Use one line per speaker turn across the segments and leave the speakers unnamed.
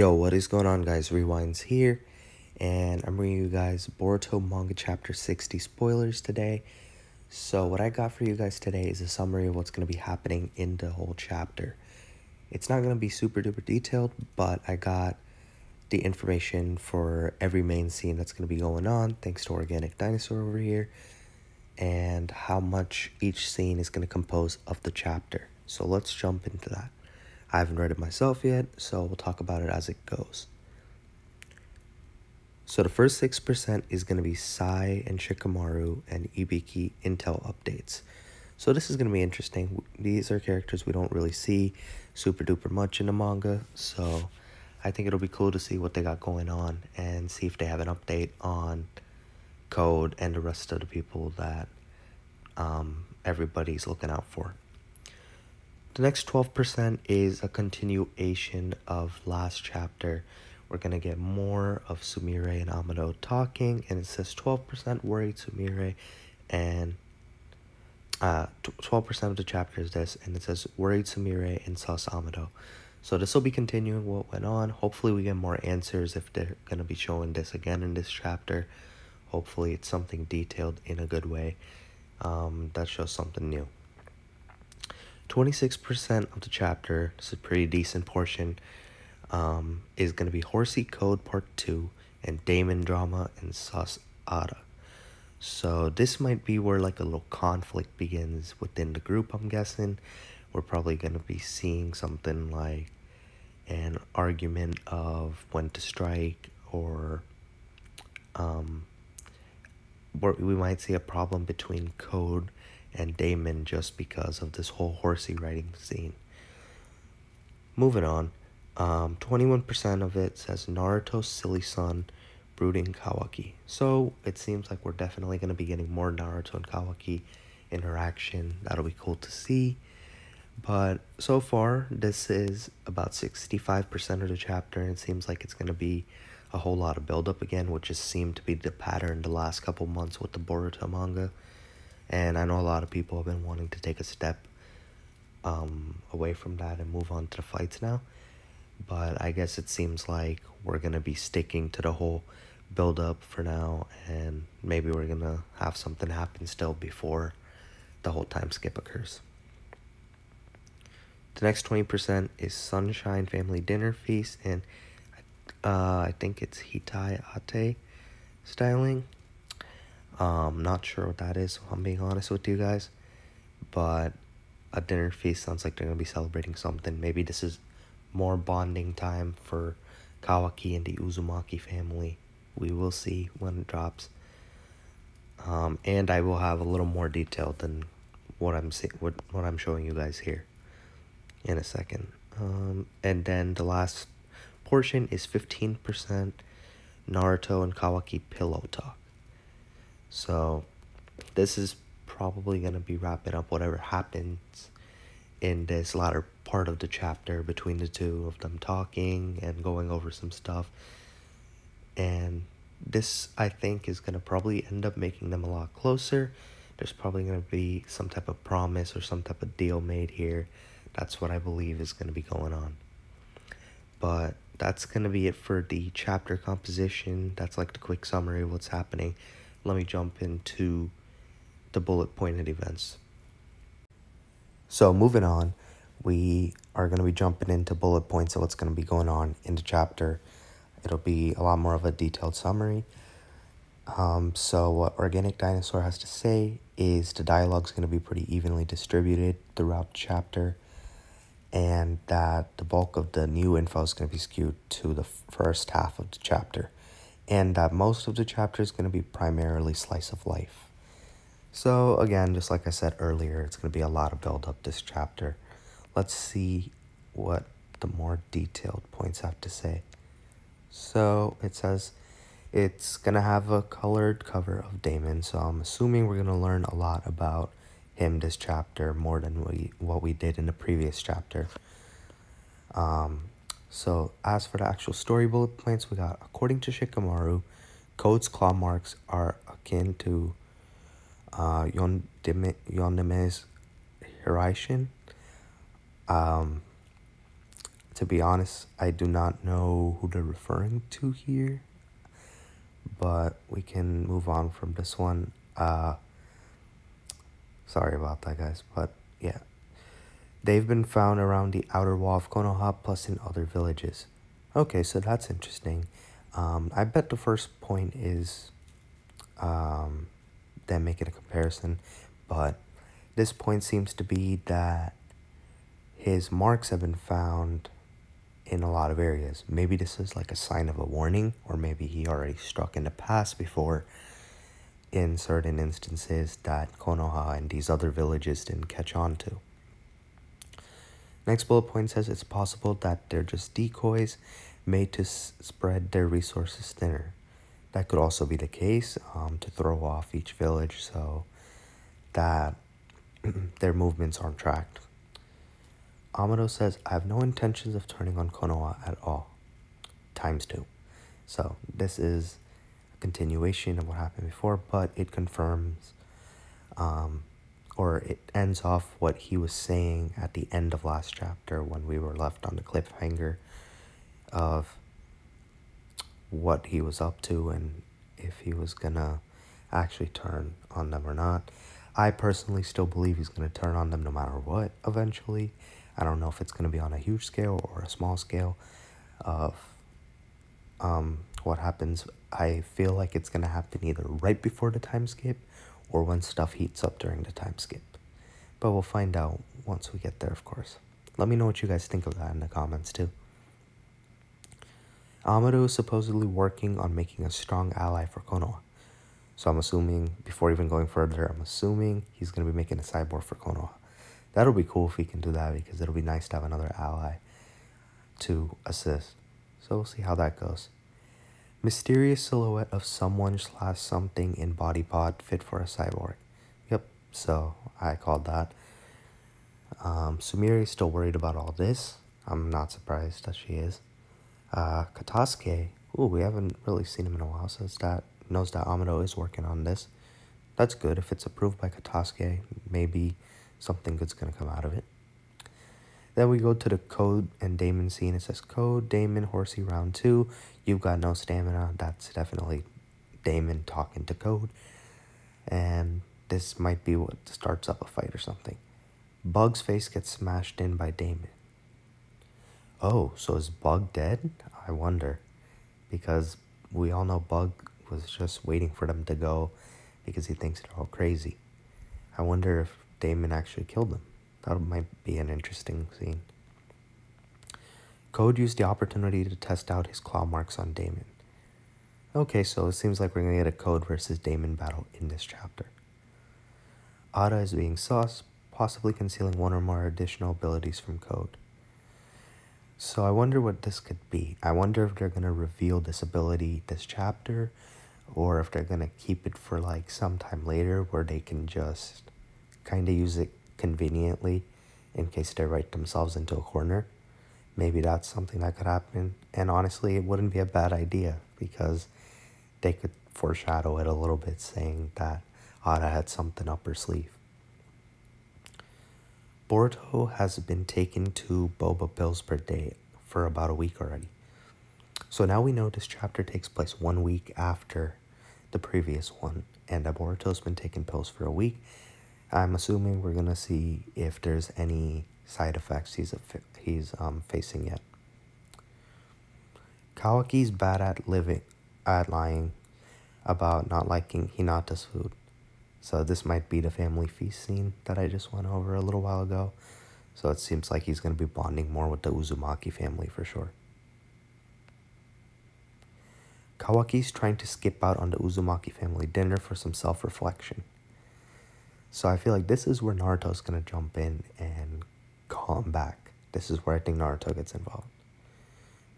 Yo, what is going on, guys? Rewinds here, and I'm bringing you guys Boruto Manga Chapter 60 spoilers today. So what I got for you guys today is a summary of what's going to be happening in the whole chapter. It's not going to be super duper detailed, but I got the information for every main scene that's going to be going on, thanks to Organic Dinosaur over here, and how much each scene is going to compose of the chapter. So let's jump into that. I haven't read it myself yet, so we'll talk about it as it goes. So the first 6% is going to be Sai and Shikamaru and Ibiki intel updates. So this is going to be interesting. These are characters we don't really see super duper much in the manga, so I think it'll be cool to see what they got going on and see if they have an update on Code and the rest of the people that everybody's looking out for. The next 12% is a continuation of last chapter. We're going to get more of Sumire and Amado talking, and it says 12% worried Sumire, and 12% of the chapter is this, and it says worried Sumire and sus Amado. So this will be continuing what went on. Hopefully we get more answers if they're going to be showing this again in this chapter. Hopefully it's something detailed in a good way that shows something new. 26% of the chapter, this is a pretty decent portion, is going to be Horsey Code Part 2 and Daemon Drama and Sus Ada. So this might be where like a little conflict begins within the group, I'm guessing. We're probably going to be seeing something like an argument of when to strike, or we might see a problem between Code and Daemon just because of this whole horsey riding scene. Moving on, 21% of it says Naruto's silly son brooding Kawaki. So it seems like we're definitely going to be getting more Naruto and Kawaki interaction. That'll be cool to see. But so far, this is about 65% of the chapter, and it seems like it's going to be a whole lot of build-up again, which just seemed to be the pattern the last couple months with the Boruto manga. And I know a lot of people have been wanting to take a step away from that and move on to the fights now. But I guess it seems like we're going to be sticking to the whole build-up for now, and maybe we're going to have something happen still before the whole time skip occurs. The next 20% is Sunshine Family Dinner Feast, and I think it's Hitai Ate styling. Not sure what that is, if I'm being honest with you guys, but a dinner feast sounds like they're going to be celebrating something. Maybe this is more bonding time for Kawaki and the Uzumaki family. We will see when it drops. And I will have a little more detail than what I'm showing you guys here in a second. And then the last portion is 15% Naruto and Kawaki pillow talk. So this is probably going to be wrapping up whatever happens in this latter part of the chapter between the two of them talking and going over some stuff. And this, I think, is going to probably end up making them a lot closer. There's probably going to be some type of promise or some type of deal made here. That's what I believe is going to be going on. But that's going to be it for the chapter composition. That's like the quick summary of what's happening. Let me jump into the bullet pointed events. So moving on, we are going to be jumping into bullet points of what's going to be going on in the chapter. It'll be a lot more of a detailed summary. So what Organic Dinosaur has to say is the dialogue is going to be pretty evenly distributed throughout the chapter, and that the bulk of the new info is going to be skewed to the first half of the chapter, and that most of the chapter is going to be primarily slice of life. So again, just like I said earlier, it's going to be a lot of build up this chapter. Let's see what the more detailed points have to say. So it says it's going to have a colored cover of Daemon, so I'm assuming we're going to learn a lot about him this chapter, more than what we did in the previous chapter. So as for the actual story bullet points, we got, according to Shikamaru, Code's claw marks are akin to Yondeme's Hiraishin. To be honest, I do not know who they're referring to here, but we can move on from this one. Sorry about that, guys, but yeah. They've been found around the outer wall of Konoha plus in other villages. Okay, so that's interesting. I bet the first point is them making a comparison, but this point seems to be that his marks have been found in a lot of areas. Maybe this is like a sign of a warning, or maybe he already struck in the past before in certain instances that Konoha and these other villages didn't catch on to. Next bullet point says it's possible that they're just decoys made to spread their resources thinner. That could also be the case, to throw off each village so that their movements aren't tracked. Amado says, I have no intentions of turning on Konoha at all. ×2. So this is a continuation of what happened before, but it confirms, or it ends off what he was saying at the end of last chapter when we were left on the cliffhanger of what he was up to and if he was gonna actually turn on them or not. I personally still believe he's gonna turn on them no matter what eventually. I don't know if it's gonna be on a huge scale or a small scale of what happens. I feel like it's gonna happen either right before the time skip or when stuff heats up during the time skip. But we'll find out once we get there, of course. Let me know what you guys think of that in the comments too. Amado is supposedly working on making a strong ally for Konoha. So I'm assuming, before even going further, I'm assuming he's going to be making a cyborg for Konoha. That'll be cool if he can do that, because it'll be nice to have another ally to assist. So we'll see how that goes. Mysterious silhouette of someone / something in body pod fit for a cyborg. Yep, so I called that. Sumire is still worried about all this. I'm not surprised that she is. Katasuke, ooh, we haven't really seen him in a while, so that knows that Amado is working on this. That's good. If it's approved by Katasuke, maybe something good's gonna come out of it. Then we go to the Code and Daemon scene. It says, Code, Daemon, Horsey, round 2. You've got no stamina. That's definitely Daemon talking to Code. And this might be what starts up a fight or something. Bug's face gets smashed in by Daemon. Oh, so is Bug dead? I wonder. Because we all know Bug was just waiting for them to go because he thinks they're all crazy. I wonder if Daemon actually killed them. That might be an interesting scene. Code used the opportunity to test out his claw marks on Daemon. Okay, so it seems like we're going to get a Code versus Daemon battle in this chapter. Ada is being sus, possibly concealing one or more additional abilities from Code. So I wonder what this could be. I wonder if they're going to reveal this ability this chapter, or if they're going to keep it for like sometime later where they can just kind of use it conveniently in case they write themselves into a corner. Maybe that's something that could happen. And honestly, it wouldn't be a bad idea because they could foreshadow it a little bit, saying that Ada had something up her sleeve. Boruto has been taken to boba pills per day for about a week already. So now we know this chapter takes place 1 week after the previous one, and that Boruto's been taking pills for a week. I'm assuming we're gonna see if there's any side effects he's facing yet. Kawaki's bad at lying about not liking Hinata's food. So this might be the family feast scene that I just went over a little while ago. So it seems like he's going to be bonding more with the Uzumaki family for sure. Kawaki's trying to skip out on the Uzumaki family dinner for some self-reflection. So I feel like this is where Naruto's going to jump in and call him back. This is where I think Naruto gets involved.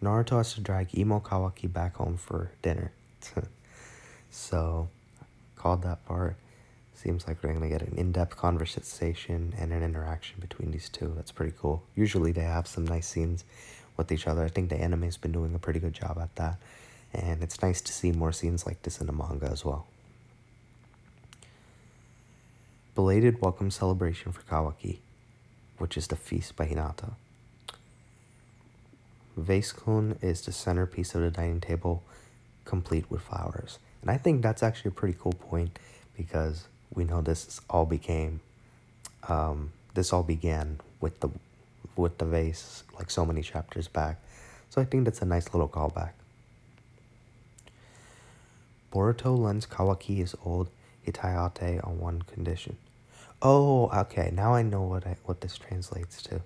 Naruto has to drag Emo Kawaki back home for dinner. So, called that part. Seems like we're going to get an in-depth conversation and an interaction between these two. That's pretty cool. Usually they have some nice scenes with each other. I think the anime's been doing a pretty good job at that. And it's nice to see more scenes like this in the manga as well. Belated welcome celebration for Kawaki, which is the feast by Hinata. Vase-kun is the centerpiece of the dining table, complete with flowers. And I think that's actually a pretty cool point because we know this all began with the vase like so many chapters back. So I think that's a nice little callback. Boruto lends Kawaki his old Hitayate on one condition. Oh, okay. Now I know what this translates to.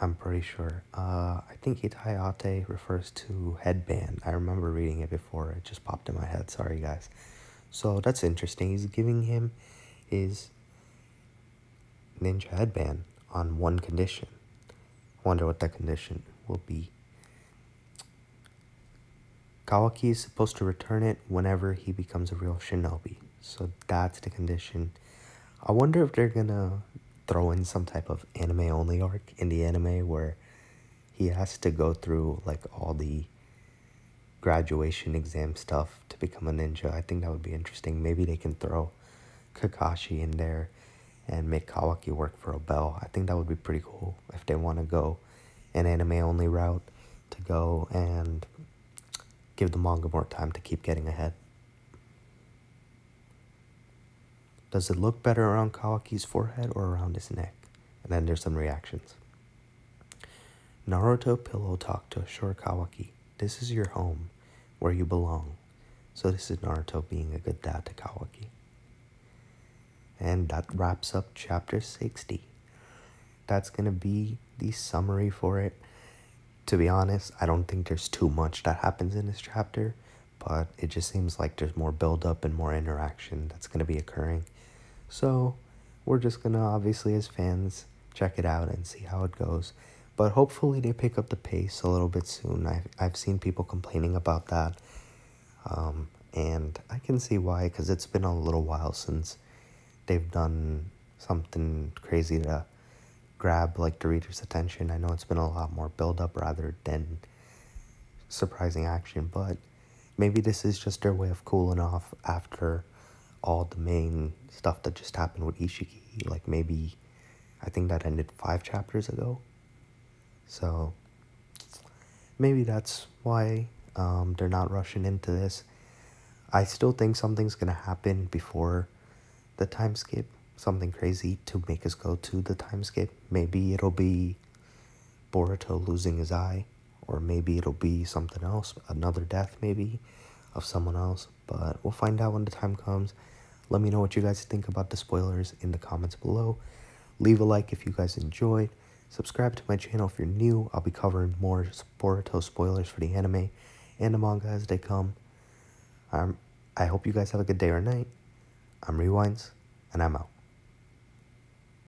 I'm pretty sure. I think Hitayate refers to headband. I remember reading it before. It just popped in my head. Sorry, guys. So that's interesting. He's giving him his ninja headband on one condition. Wonder what that condition will be. Kawaki is supposed to return it whenever he becomes a real shinobi. So that's the condition. I wonder if they're gonna throw in some type of anime only arc in the anime where he has to go through like all the graduation exam stuff to become a ninja. I think that would be interesting. Maybe they can throw Kakashi in there and make Kawaki work for a bell. I think that would be pretty cool if they want to go an anime only route to go and give the manga more time to keep getting ahead. Does it look better around Kawaki's forehead or around his neck? And then there's some reactions. Naruto pillow talk to assure Kawaki, this is your home, where you belong. So this is Naruto being a good dad to Kawaki. And that wraps up chapter 60. That's going to be the summary for it. To be honest, I don't think there's too much that happens in this chapter, but it just seems like there's more build-up and more interaction that's going to be occurring. So we're just going to, obviously, as fans, check it out and see how it goes. But hopefully they pick up the pace a little bit soon. I've seen people complaining about that. And I can see why, because it's been a little while since they've done something crazy to grab like the reader's attention. I know it's been a lot more build-up rather than surprising action, but maybe this is just their way of cooling off after all the main stuff that just happened with Ishiki. Like maybe, I think that ended 5 chapters ago. So maybe that's why they're not rushing into this. I still think something's gonna happen before the time skip. Something crazy to make us go to the time skip. Maybe it'll be Boruto losing his eye, or maybe it'll be something else, another death maybe of someone else, but we'll find out when the time comes. Let me know what you guys think about the spoilers in the comments below. Leave a like if you guys enjoyed. Subscribe to my channel if you're new. I'll be covering more Boruto spoilers for the anime and the manga as they come. I hope you guys have a good day or night. I'm Rewinds, and I'm out.